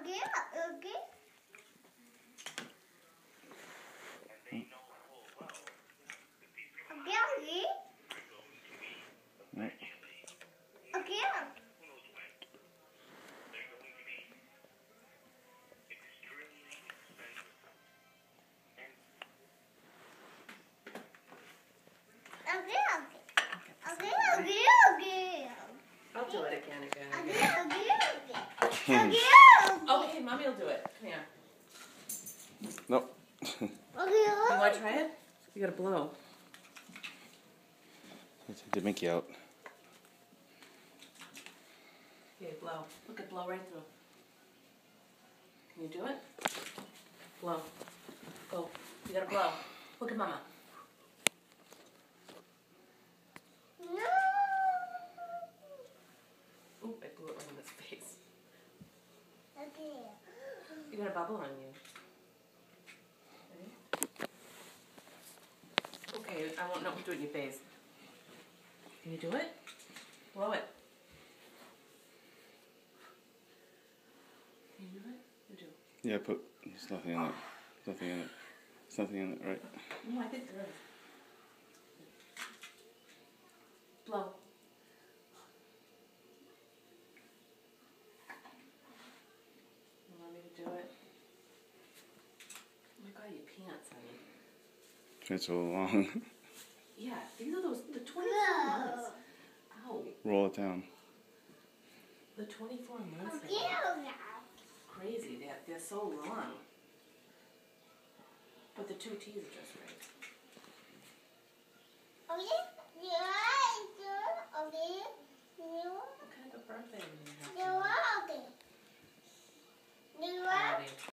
Okay, okay. Okay, Right. okay. Okay, okay, okay. I'll do it again. Okay, okay, okay. Hmm. Okay, Mommy will do it. Come here. Nope. Okay, You want to try it? You gotta blow. Let's take the Mickey out. Okay, blow. Look at blow right through. Can you do it? Blow. Go. You gotta blow. Look at Mama. No. Oop, I blew it right in his face. Okay. You got a bubble on you. Ready? Okay, I won't know what to do it in your face. Can you do it? Blow it. Can you do it? You do. Yeah, there's nothing in it. There's nothing in it. There's nothing in it, right? No, I think there is. Blow. You want me to do it? Oh my god, your pants, honey. It's so long. Yeah, these are the 24 months. Ow. Roll it down. The 24 months. Okay. Crazy. They're so long. But the 2 T's are just right. Okay. Yeah, okay. What kind of a birthday are you having? You are okay. You are. Alrighty.